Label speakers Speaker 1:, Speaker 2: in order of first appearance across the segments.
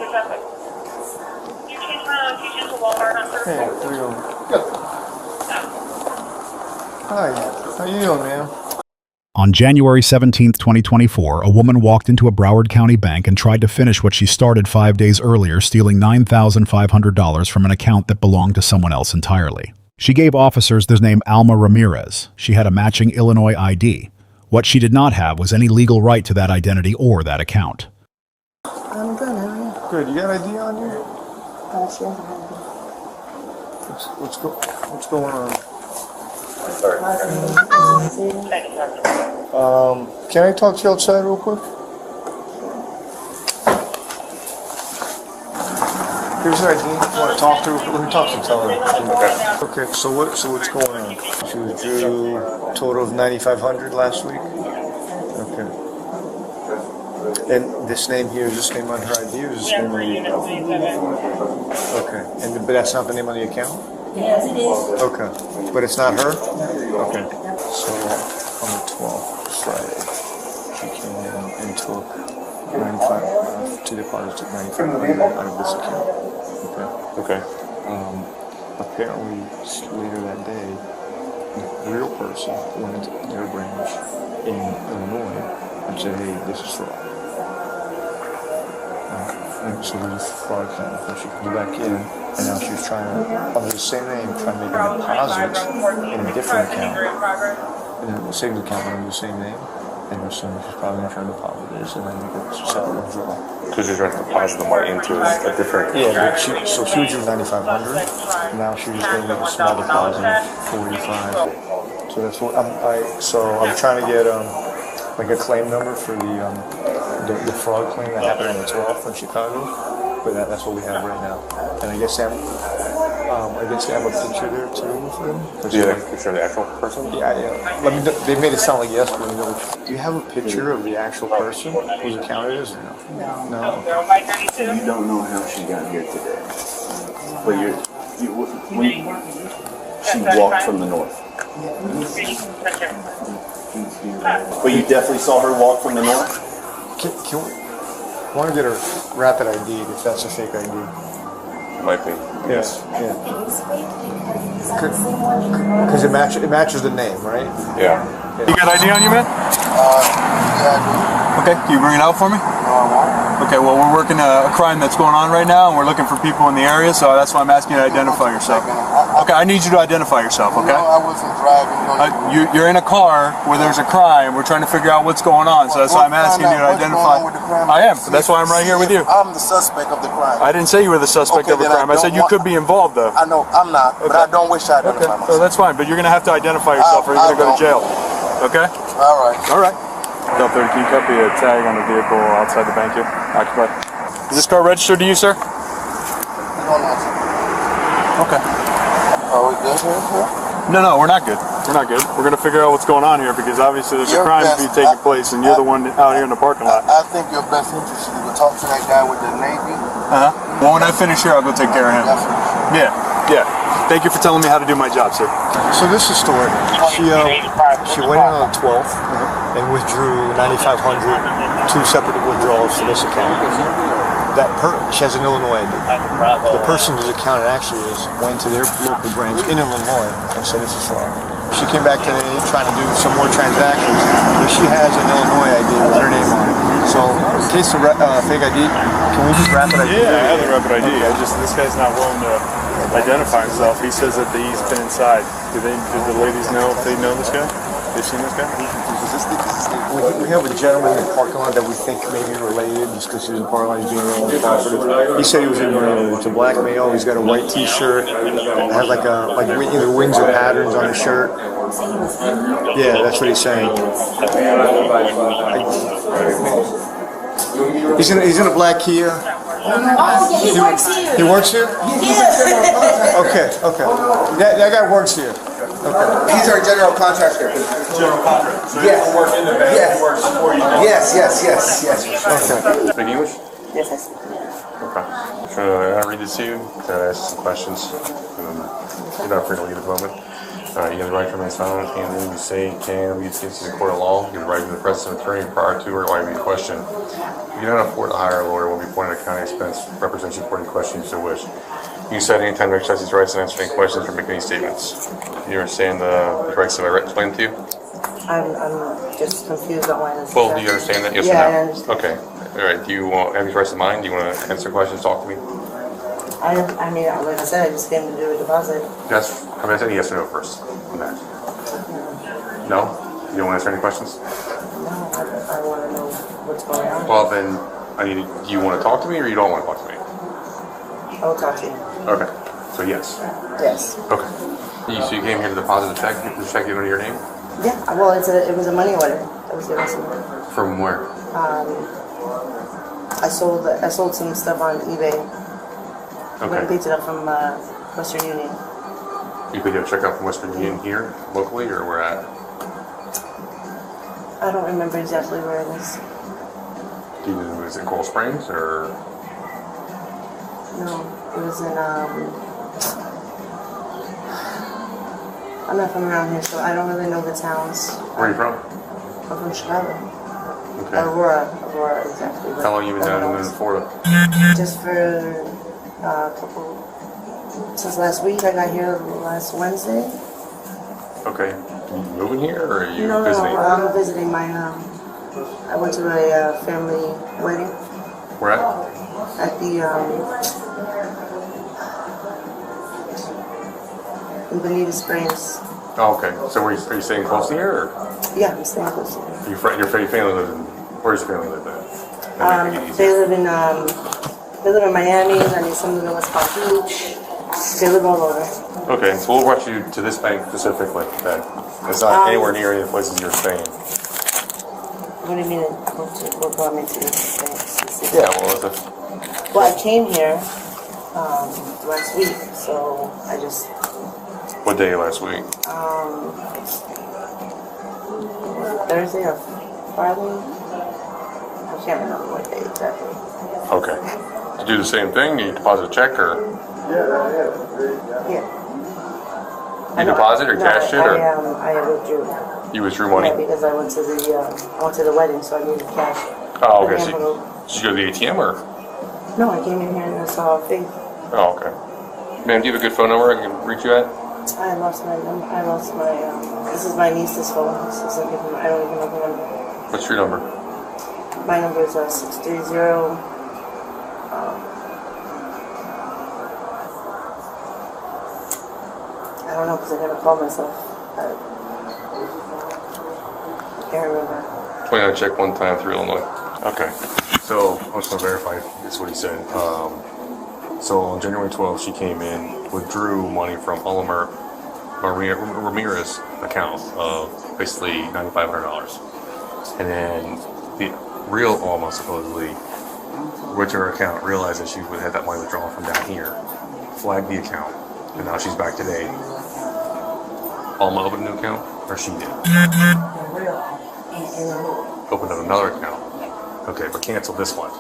Speaker 1: You changed my location to Walmart on Thursday.
Speaker 2: Hey, how you doing? Good. Hi, how you doing, man?
Speaker 3: On January 17, 2024, a woman walked into a Broward County bank and tried to finish what she started 5 days earlier, stealing $9,500 from an account that belonged to someone else entirely. She gave officers the name Alma Ramirez. She had a matching Illinois ID. What she did not have was any legal right to that identity or that account.
Speaker 2: I'm good, how are you? Good, you got ID on you? What's going on? Can I talk to you outside real quick? Here's her ID. You want to talk to her? Let me talk to her. Tell her. Okay. So what's going on? She was due a total of $9,500 last week. Okay. And this name here, is this name on her ID or is this name on the account? Okay. But that's not the name on the account?
Speaker 4: Yes, it is.
Speaker 2: Okay. But it's not her? Okay. So on the 12th, Friday, she came in and took 2 deposits of $9,500 out of this account. Okay. Apparently, later that day, a real person went into their branch in Illinois and said, "Hey, this is fraud." And so there's a fraud claim. So she comes back in, and now she's trying to, under the same name, trying to make a deposit in a different account, in a savings account under the same name. And assuming she's probably going to try to deposit this and then make a separate withdrawal.
Speaker 5: So she's trying to deposit the money into a different...
Speaker 2: Yeah, but she was due $9,500. Now she's just going to make a small deposit of $45. So that's what I'm trying to get like a claim number for the fraud claim that happened on the 12th in Chicago. But that's what we have right now. And I guess they have a picture there too with them.
Speaker 5: Yeah, picture of the actual person?
Speaker 2: Yeah. They made it sound like yes, but do you have a picture of the actual person whose account it is or no? No.
Speaker 6: You don't know how she got here today. But she walked from the north. But you definitely saw her walk from the north?
Speaker 2: I want to get a rapid ID if that's a fake ID.
Speaker 5: Might be.
Speaker 2: Yes. Yeah. Because it matches the name, right?
Speaker 5: Yeah.
Speaker 7: You got ID on you, man?
Speaker 6: Yeah,
Speaker 7: Okay, can you bring it out for me? Okay, well, we're working a crime that's going on right now, and we're looking for people in the area, so that's why I'm asking you to identify yourself. Okay, I need you to identify yourself, okay?
Speaker 6: No, I wasn't driving.
Speaker 7: You're in a car where there's a crime. We're trying to figure out what's going on, so that's why I'm asking you to identify. I am, that's why I'm right here with you.
Speaker 6: I'm the suspect of the crime.
Speaker 7: I didn't say you were the suspect of a crime. I said you could be involved, though.
Speaker 6: I know, I'm not, but I don't wish to identify myself.
Speaker 7: So that's fine, but you're going to have to identify yourself or you're going to go to jail. Okay?
Speaker 6: All right.
Speaker 7: All right. Delta, can you copy a tag on the vehicle outside the bank here? Occupied. Is this car registered to you, sir? Okay.
Speaker 6: Are we good here?
Speaker 7: No, we're not good. We're not good. We're going to figure out what's going on here because obviously there's a crime taking place and you're the one out here in the parking lot.
Speaker 6: I think your best interest is to talk to that guy with the Navy.
Speaker 7: Well, when I finish here, I'll go take care of him.
Speaker 6: Definitely.
Speaker 7: Yeah. Thank you for telling me how to do my job, sir.
Speaker 2: So this is the story. She went in on the 12th and withdrew $9,500, 2 separate withdrawals to this account. She has an Illinois ID. The person whose account it actually is went to their local branch in Illinois and said this is fraud. She came back today trying to do some more transactions, but she has an Illinois ID with her name on it. So in case of fake ID, can we just rapid ID?
Speaker 7: Yeah, I have the rapid ID. This guy's not willing to identify himself. He says that he's been inside. Did the ladies know if they know this guy? They've seen this guy?
Speaker 2: We have a gentleman in the parking lot that we think may be related just because he's in the parking lot, he's being really cooperative. He said he was in to black male, he's got a white t-shirt, has like either wings or patterns on his shirt. Yeah, that's what he's saying. He's in a black Kia.
Speaker 4: Oh, yeah, he works here.
Speaker 2: He works here?
Speaker 4: Yes.
Speaker 2: Okay. That guy works here. Okay.
Speaker 6: He's our general contractor.
Speaker 7: General contractor. So
Speaker 6: Yes.
Speaker 7: he works in the bank.
Speaker 6: Yes.
Speaker 7: He works for you.
Speaker 6: Yes.
Speaker 2: Okay.
Speaker 5: Speak English?
Speaker 4: Yes, I see.
Speaker 5: Okay. So I read this to you, then I ask some questions. You're not free to leave at the moment. You have the right to remain silent, and then you say can be used in a court of law. You have the right to the presence of an attorney prior to or while you question. If you cannot afford to hire a lawyer, will be appointed at county expense, represent you for any questions you so wish. You said any time to exercise these rights and answer any questions or make any statements. You understand the rights that I explained to you?
Speaker 4: I'm just confused on why this.
Speaker 5: Well, do you understand that? Yes
Speaker 4: Yeah,
Speaker 5: or no?
Speaker 4: I understand.
Speaker 5: Okay. All right. Do you have these rights in mind? Do you want to answer questions? Talk to me.
Speaker 4: I mean, like I said, I just came to do a deposit.
Speaker 5: Yes. I'm going to say yes or no first. On that. No? You don't want to answer any questions?
Speaker 4: No, I want to know what's going on.
Speaker 5: Well, then, do you want to talk to me or you don't want to talk to me?
Speaker 4: I'll talk to you.
Speaker 5: Okay. So yes.
Speaker 4: Yes.
Speaker 5: Okay. So you came here to deposit a check? The check given under your name?
Speaker 4: Yeah. Well, it was a money order. I was given some.
Speaker 5: From where?
Speaker 4: I sold some stuff on eBay. I went and
Speaker 5: Okay.
Speaker 4: picked it up from Western Union.
Speaker 5: You picked up a check out from Western Union here, locally, or where at?
Speaker 4: I don't remember exactly where it is.
Speaker 5: Do you know, is it Coral Springs or?
Speaker 4: No, it was in I'm not from around here, so I don't really know the towns.
Speaker 5: Where are you from?
Speaker 4: I'm from Schmerber.
Speaker 5: Okay.
Speaker 4: Aurora, exactly.
Speaker 5: How long you been down in Florida?
Speaker 4: Just for a couple. Since last week, I got here last Wednesday.
Speaker 5: Okay. You moving here or are you
Speaker 4: No,
Speaker 5: visiting?
Speaker 4: I'm visiting my. I went to a family wedding
Speaker 5: Where at?
Speaker 4: at the in Bonita Springs.
Speaker 5: Oh, okay. So are you staying close to here or?
Speaker 4: Yeah, I'm staying close to there.
Speaker 5: Your family lives in, where's your family live then? That might make it
Speaker 4: They
Speaker 5: easier.
Speaker 4: live in Miami, and then some live in West Palm Beach. They live all over.
Speaker 5: Okay, so what brought you to this bank specifically then? It's not anywhere near any of the places you're staying.
Speaker 4: What do you mean? What brought me to this thing?
Speaker 5: Yeah, well,
Speaker 4: Well, I came here last week, so I just
Speaker 5: what day last week?
Speaker 4: Thursday or Friday. I can't remember what day exactly.
Speaker 5: Okay. Did you do the same thing? You deposit a check or
Speaker 4: Yeah.
Speaker 5: you deposit or cash it or
Speaker 4: I withdrew.
Speaker 5: you withdrew money?
Speaker 4: Yeah, because I went to the wedding, so I needed cash.
Speaker 5: Oh, okay.
Speaker 4: The
Speaker 5: So
Speaker 4: envelope.
Speaker 5: did you go to the ATM or?
Speaker 4: No, I came in here and I saw a thing.
Speaker 5: Oh, okay. Ma'am, do you have a good phone number I can reach you at?
Speaker 4: I lost my number. This is my niece's phone. This isn't even, I don't even know the number.
Speaker 5: What's your number?
Speaker 4: My number is 630. I don't know because I never called myself. I can't remember.
Speaker 5: 29 check one time through Illinois. Okay. So I was going to verify this is what he said. So on January 12th, she came in, withdrew money from Alma Ramirez account of basically $9,500. And then the real Alma supposedly went to her account, realized that she would have that money withdrawn from down here, flagged the account, and now she's back today. Alma opened a new account, or she did? Opened up another account. Okay, but canceled this one.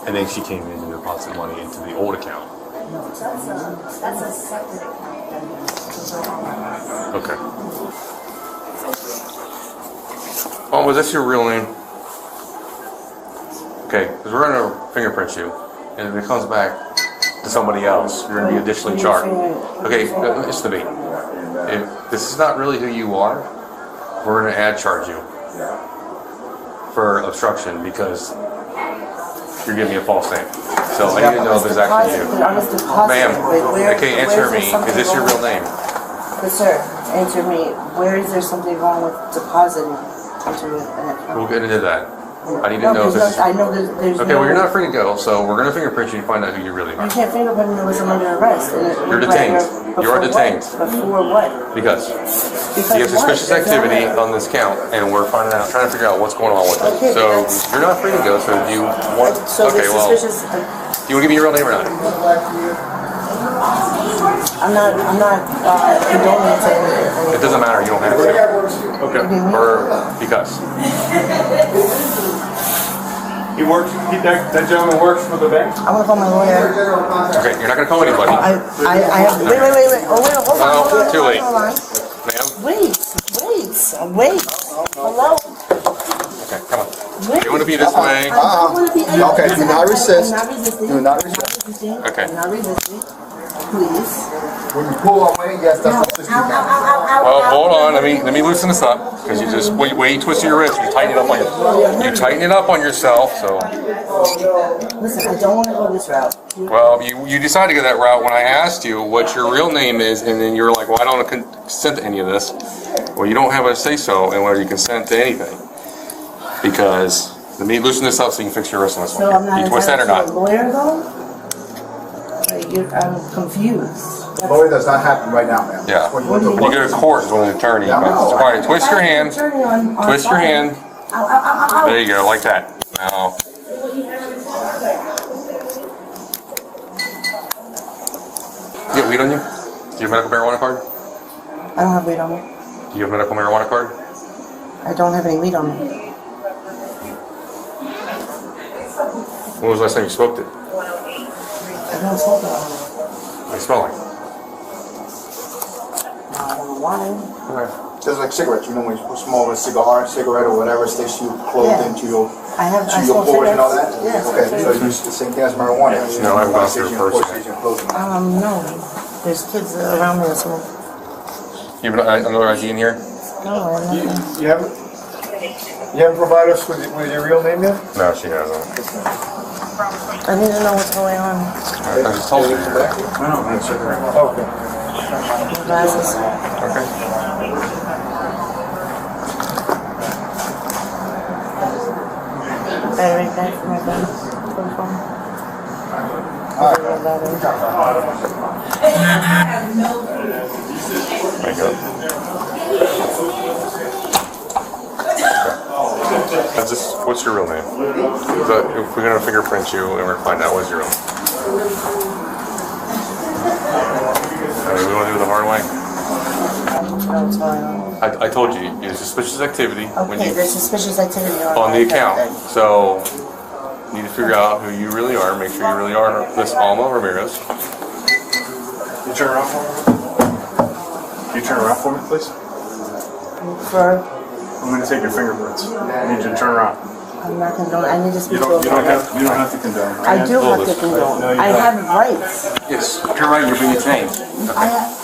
Speaker 5: And then she came in and deposited money into the old account. Okay. Was this your real name? Okay, because we're going to fingerprint you, and if it comes back to somebody else, you're going to be additionally charged. Okay, listen to me. If this is not really who you are, we're going to charge you for obstruction because you're giving me a false name. So I need to know if it's actually you. Ma'am, okay, answer me. Is this your real name?
Speaker 4: But sir, answer me. Where is there something wrong with depositing into an account?
Speaker 5: We'll get into that. I need to know if this is...
Speaker 4: I know there's
Speaker 5: Okay, well, you're not free to go, so we're going to fingerprint you and find out who you really
Speaker 4: You
Speaker 5: are.
Speaker 4: can't fingerprint me unless I'm under arrest.
Speaker 5: You're detained. You are detained.
Speaker 4: Before what?
Speaker 5: Because you have
Speaker 4: what?
Speaker 5: suspicious activity on this count, and we're trying to figure out what's going on with it.
Speaker 4: Okay,
Speaker 5: So
Speaker 4: that's-
Speaker 5: you're not free to go. So do you want?
Speaker 4: So
Speaker 5: Okay,
Speaker 4: the
Speaker 5: well,
Speaker 4: suspicious.
Speaker 5: do you want to give me your real name or not?
Speaker 4: I'm not condoning to anything.
Speaker 5: It doesn't matter. You don't have to. Okay. Or because.
Speaker 7: He works. That gentleman works for the bank.
Speaker 4: I want to call my lawyer.
Speaker 5: Okay, you're not going to call anybody.
Speaker 4: I have. Wait. Oh, wait, hold
Speaker 5: too late.
Speaker 4: Hold on.
Speaker 5: Ma'am?
Speaker 4: Wait. Hello?
Speaker 5: Okay, come on.
Speaker 4: Wait.
Speaker 5: You want to be this way?
Speaker 4: I don't want to be.
Speaker 2: Okay, do not resist.
Speaker 4: I'm not resisting.
Speaker 2: Do not
Speaker 4: I'm
Speaker 2: resist.
Speaker 4: not resisting.
Speaker 5: Okay.
Speaker 4: I'm not resisting. Please.
Speaker 2: When you pull away, yes, that's what this
Speaker 5: Well, hold on. Let me loosen this up because you just way you twist your wrist. You tighten it up on yourself. So
Speaker 4: Listen, I don't want to go this route.
Speaker 5: well, you decided to go that route when I asked you what your real name is, and then you were like, "Well, I don't consent to any of this." Well, you don't have a say so in whether you consent to anything because let me loosen this up so you can fix your wrist on this
Speaker 4: So I'm
Speaker 5: one.
Speaker 4: not
Speaker 5: You twist that or
Speaker 4: entitled
Speaker 5: not?
Speaker 4: to a lawyer though? I'm confused.
Speaker 2: Lawyer does not happen right now, ma'am.
Speaker 5: Yeah.
Speaker 2: When
Speaker 5: You go to court with an attorney.
Speaker 2: Yeah, I know.
Speaker 5: All right, twist your hand. Twist your hand.
Speaker 4: Ow.
Speaker 5: There you go, like that. Now. You have weed on you? Do you have medical marijuana card?
Speaker 4: I don't have weed on me.
Speaker 5: Do you have medical marijuana card?
Speaker 4: I don't have any weed on me.
Speaker 5: When was the last time you smoked it?
Speaker 4: I don't smoke it on me.
Speaker 5: What do you smell like?
Speaker 4: I don't know why.
Speaker 5: Okay.
Speaker 2: Just like cigarettes, you know, when you smoke a cigarette or whatever, it sticks you close
Speaker 4: Yeah.
Speaker 2: into your
Speaker 4: I
Speaker 2: your
Speaker 4: smoke
Speaker 2: pores and all that?
Speaker 4: cigarettes. Yes.
Speaker 2: Okay, so it's the same thing as marijuana.
Speaker 5: No, I haven't gone through it personally.
Speaker 4: No. There's kids around me that smoke.
Speaker 5: You have another ID in here?
Speaker 4: No, I have nothing.
Speaker 2: You haven't provided us with your real name yet?
Speaker 5: No, she hasn't.
Speaker 4: I need to know what's going on.
Speaker 5: I just told you.
Speaker 2: Okay.
Speaker 4: My glasses.
Speaker 5: Okay.
Speaker 4: Battery back for my phone.
Speaker 5: There you go. That's just, what's your real name? So if we're going to fingerprint you and we're going to find out what's your real name. We want to do it the hard way?
Speaker 4: What's going on?
Speaker 5: I told you, it's suspicious activity when
Speaker 4: Okay,
Speaker 5: you,
Speaker 4: there's suspicious activity
Speaker 5: on the account. So you need to figure out who you really are, make sure you really are Miss Alma Ramirez.
Speaker 7: You turn around for me? You turn around for me, please?
Speaker 4: For,
Speaker 7: I'm going to take your fingerprints. I need you to turn around.
Speaker 4: I'm not condoning. I need to speak
Speaker 7: You
Speaker 4: to
Speaker 7: don't
Speaker 4: a lawyer.
Speaker 7: have to condone.
Speaker 4: I do have to
Speaker 5: this.
Speaker 4: condone.
Speaker 7: No, you
Speaker 4: I
Speaker 7: don't.
Speaker 4: have rights.
Speaker 5: Yes, you're right, you're being detained.
Speaker 4: I have.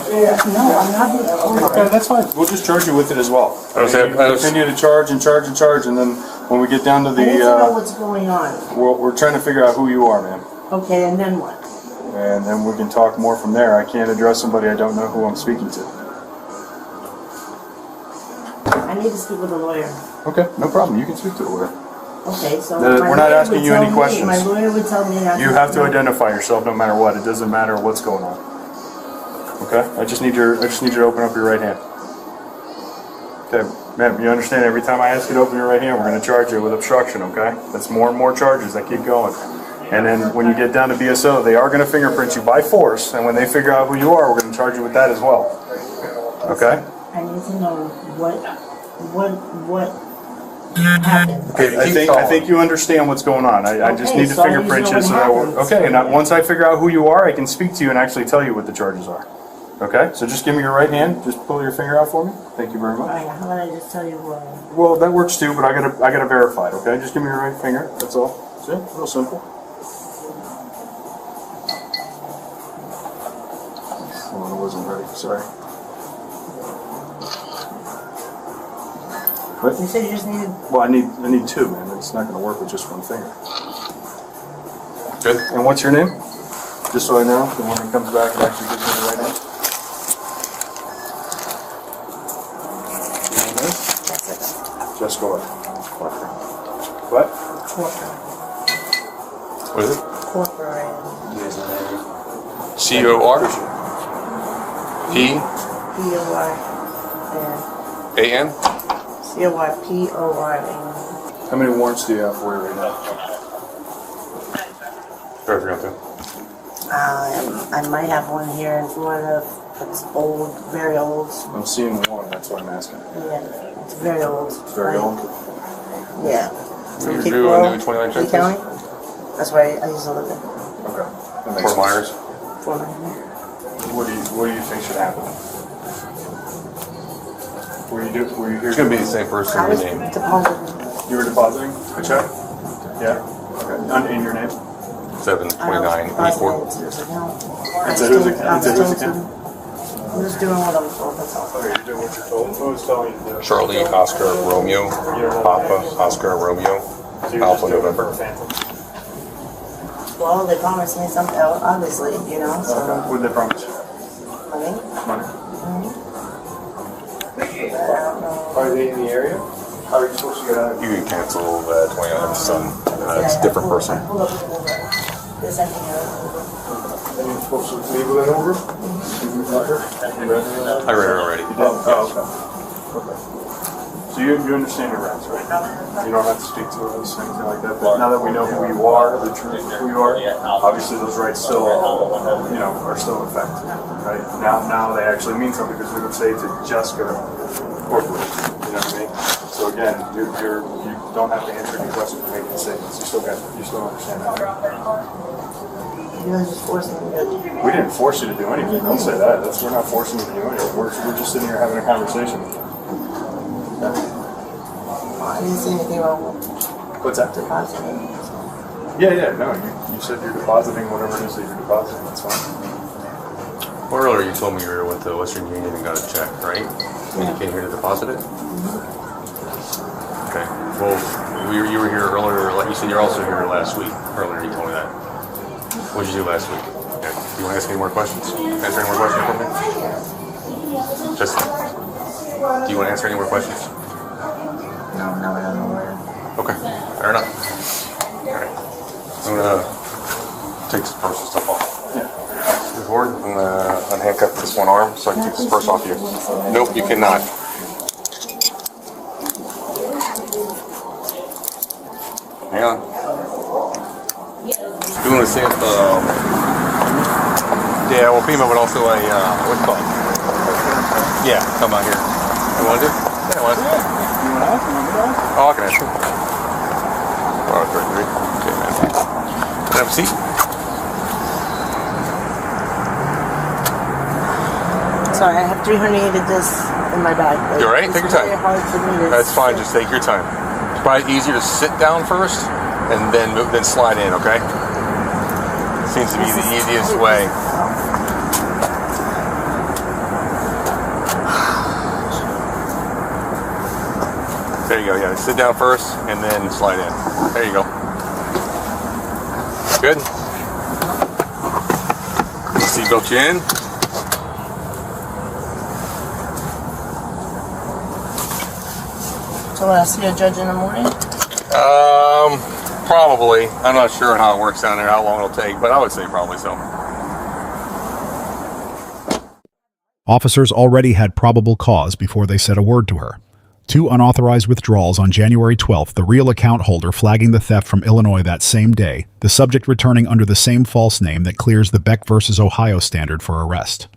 Speaker 4: No, I'm not being. Hold
Speaker 7: Okay,
Speaker 4: on.
Speaker 7: that's fine. We'll just charge you with it as well. Continue to charge, and then when we get down to
Speaker 4: I need to know
Speaker 7: the,
Speaker 4: what's going on.
Speaker 7: we're trying to figure out who you are, ma'am.
Speaker 4: Okay, and then what?
Speaker 7: And then we can talk more from there. I can't address somebody I don't know who I'm speaking to.
Speaker 4: I need to speak with a lawyer.
Speaker 7: Okay, no problem. You can speak to a lawyer.
Speaker 4: Okay, so
Speaker 7: We're
Speaker 4: my
Speaker 7: not
Speaker 4: lawyer
Speaker 7: asking
Speaker 4: would
Speaker 7: you any
Speaker 4: tell me-
Speaker 7: questions.
Speaker 4: My lawyer would tell me not
Speaker 7: You have to
Speaker 4: no.
Speaker 7: identify yourself no matter what. It doesn't matter what's going on. Okay? I just need you to open up your right hand. Okay, ma'am, you understand every time I ask you to open your right hand, we're going to charge you with obstruction, okay? That's more and more charges that keep going. And then when you get down to BSO, they are going to fingerprint you by force, and when they figure out who you are, we're going to charge you with that as well. Okay?
Speaker 4: I need to know what happened.
Speaker 7: I think you understand what's going on. I just
Speaker 4: Okay,
Speaker 7: need to
Speaker 4: so I need to
Speaker 7: fingerprint
Speaker 4: know
Speaker 7: you
Speaker 4: what
Speaker 7: so that
Speaker 4: happened.
Speaker 7: okay, and once I figure out who you are, I can speak to you and actually tell you what the charges are. Okay? So just give me your right hand. Just pull your finger out for me. Thank you very much.
Speaker 4: Alright, how about I just tell you what?
Speaker 7: Well, that works too, but I gotta verify it, okay? Just give me your right finger. That's all. See? Real simple. Oh, I wasn't ready. Sorry. What?
Speaker 4: You said you just needed.
Speaker 7: Well, I need two, man. It's not gonna work with just one finger.
Speaker 5: Good.
Speaker 7: And what's your name? Just so I know, so when it comes back, it actually gives me the right name. Just go ahead. What?
Speaker 5: What is it?
Speaker 4: Corporate.
Speaker 5: C-O-R? P-A-N?
Speaker 4: P-O-R-N. C-O-R-P-O-R-N.
Speaker 7: How many warrants do you have for you right now?
Speaker 5: Sorry, I forgot that.
Speaker 4: I might have one here in Florida. It's old, very old.
Speaker 7: I'm seeing one, that's why I'm asking.
Speaker 4: Yeah, it's very old.
Speaker 7: It's very old.
Speaker 4: Yeah.
Speaker 5: You're
Speaker 4: Kick
Speaker 5: due
Speaker 4: Road,
Speaker 5: a new 29 check,
Speaker 4: Lee County. That's where I used to live in.
Speaker 7: Okay. That makes
Speaker 5: Fort
Speaker 7: sense.
Speaker 5: Myers.
Speaker 4: For my
Speaker 7: What do you think should happen? Were you here?
Speaker 5: It's gonna be the same person
Speaker 4: I was
Speaker 5: name.
Speaker 4: depositing.
Speaker 7: You were depositing a check? Yeah. Okay. In your name?
Speaker 5: 72984.
Speaker 7: It said whose account?
Speaker 4: I'm just doing what I'm told, that's all.
Speaker 7: Okay, you're doing what you're told. Who was telling you to do?
Speaker 5: Charlie, Oscar, Romeo, Papa, Oscar, Romeo, Alpha, November.
Speaker 4: Well, they promised me something, obviously, you know, so.
Speaker 7: What did they promise you?
Speaker 4: Money?
Speaker 7: Money.
Speaker 4: But I don't know.
Speaker 7: Are they in the area? How are you supposed to get out of
Speaker 5: You can cancel the 29th son. It's a different person.
Speaker 4: Hold up and over. This I can over.
Speaker 7: And you're supposed to leave with an over?
Speaker 5: I read it already.
Speaker 7: Okay. So you understand your rights, right? You don't have to speak to us, anything like that. But now that we know who you are, the truth of who you are, obviously those rights still, are still in effect, right? Now they actually mean something because we would say to Jessica corporate. You know what I mean? So again, you don't have to answer any questions or make any statements. You still understand that.
Speaker 4: You guys just forced me to do it.
Speaker 7: We didn't force you to do anything. Don't say that. We're not forcing you to do anything. We're just sitting here having a conversation.
Speaker 4: I didn't see anything wrong with
Speaker 7: What's that?
Speaker 4: depositing.
Speaker 7: Yeah. No, you said you're depositing whatever it is that you're depositing. That's fine.
Speaker 5: Well, earlier you told me you went to Western Union and got a check, right? And you came here to deposit it? Okay. Well, you were here earlier, like you said, you're also here last week. Earlier you told me that. What did you do last week? Okay. Do you want to ask any more questions? Answer any more questions for me? Just, do you want to answer any more questions?
Speaker 4: No, I don't know where.
Speaker 5: Okay. Fair enough. Alright. I'm gonna take this personal stuff off. Board, I'm gonna unhandcuff this one arm so I can take this purse off you. Nope, you cannot. Hang on. Doing the same, yeah, well, FEMA would also what's it called? Yeah, come out here. You want to do? Yeah, I want to.
Speaker 7: You want to ask him?
Speaker 5: Oh, I can ask him. Oh, 33. Okay, man. Can I have a seat?
Speaker 4: Sorry, I have 300 discs in my bag.
Speaker 5: You alright? Take your time.
Speaker 4: It's very hard for me to...
Speaker 5: That's fine, just take your time. It's probably easier to sit down first and then slide in, okay? Seems to be the easiest way. There you go, yeah. Sit down first and then slide in. There you go. Good? Seatbelt you in.
Speaker 4: So when I see a judge in the morning?
Speaker 5: Probably. I'm not sure how it works down there, how long it'll take, but I would say probably so.
Speaker 3: Officers already had probable cause before they said a word to her. 2 unauthorized withdrawals on January 12th, the real account holder flagging the theft from Illinois that same day, the subject returning under the same false name that clears the Beck versus Ohio standard for arrest.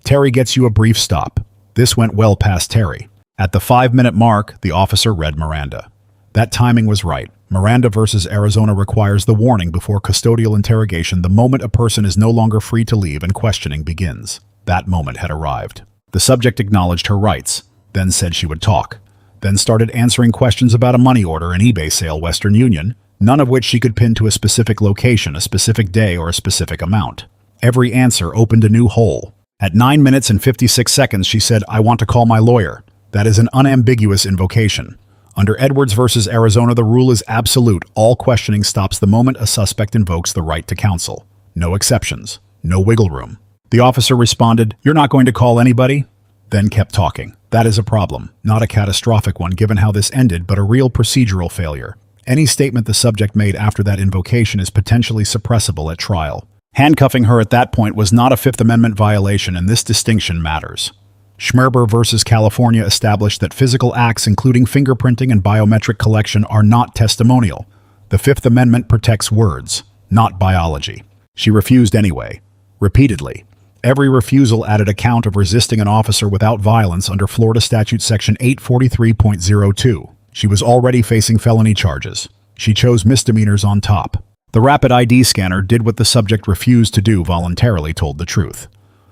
Speaker 3: Terry gets you a brief stop. This went well past Terry. At the 5-minute mark, the officer read Miranda. That timing was right. Miranda versus Arizona requires the warning before custodial interrogation the moment a person is no longer free to leave and questioning begins. That moment had arrived. The subject acknowledged her rights, then said she would talk, then started answering questions about a money order, an eBay sale, Western Union, none of which she could pin to a specific location, a specific day, or a specific amount. Every answer opened a new hole. At 9 minutes and 56 seconds, she said, "I want to call my lawyer." That is an unambiguous invocation. Under Edwards versus Arizona, the rule is absolute. All questioning stops the moment a suspect invokes the right to counsel. No exceptions. No wiggle room. The officer responded, "You're not going to call anybody?" Then kept talking. That is a problem. Not a catastrophic one given how this ended, but a real procedural failure. Any statement the subject made after that invocation is potentially suppressible at trial. Handcuffing her at that point was not a Fifth Amendment violation, and this distinction matters. Schmerber versus California established that physical acts including fingerprinting and biometric collection are not testimonial. The Fifth Amendment protects words, not biology. She refused anyway. Repeatedly. Every refusal added a count of resisting an officer without violence under Florida Statute Section 843.02. She was already facing felony charges. She chose misdemeanors on top. The rapid ID scanner did what the subject refused to do voluntarily, told the truth.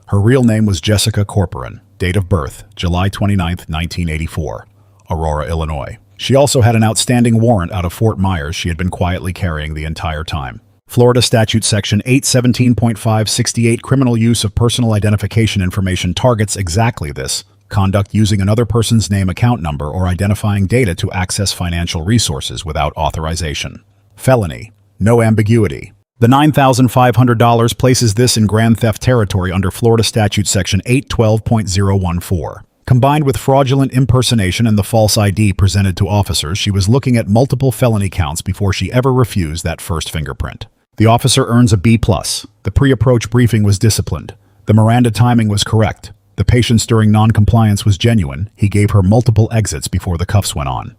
Speaker 3: Her real name was Jessica Corporan. Date of birth, July 29, 1984. Aurora, Illinois. She also had an outstanding warrant out of Fort Myers she had been quietly carrying the entire time. Florida Statute Section 817.568 criminal use of personal identification information targets exactly this: conduct using another person's name, account number, or identifying data to access financial resources without authorization. Felony. No ambiguity. The $9,500 places this in grand theft territory under Florida Statute Section 812.014. Combined with fraudulent impersonation and the false ID presented to officers, she was looking at multiple felony counts before she ever refused that first fingerprint. The officer earns a B+. The pre-approach briefing was disciplined. The Miranda timing was correct. The patience during non-compliance was genuine. He gave her multiple exits before the cuffs went on.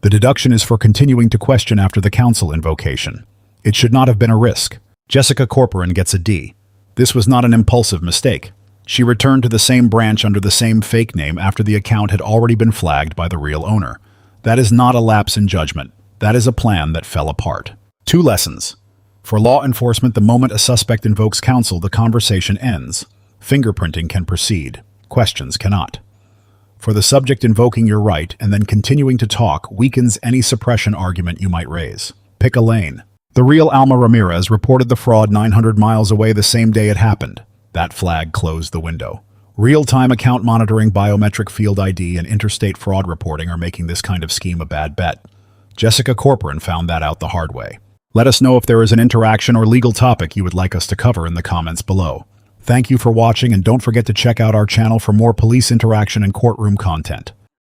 Speaker 3: The deduction is for continuing to question after the counsel invocation. It should not have been a risk. Jessica Corporan gets a D. This was not an impulsive mistake. She returned to the same branch under the same fake name after the account had already been flagged by the real owner. That is not a lapse in judgment. That is a plan that fell apart. 2 lessons. For law enforcement, the moment a suspect invokes counsel, the conversation ends. Fingerprinting can proceed. Questions cannot. For the subject, invoking your right and then continuing to talk weakens any suppression argument you might raise. Pick a lane. The real Alma Ramirez reported the fraud 900 miles away the same day it happened. That flag closed the window. Real-time account monitoring, biometric field ID, and interstate fraud reporting are making this kind of scheme a bad bet. Jessica Corporan found that out the hard way. Let us know if there is an interaction or legal topic you would like us to cover in the comments below. Thank you for watching, and don't forget to check out our channel for more police interaction and courtroom content.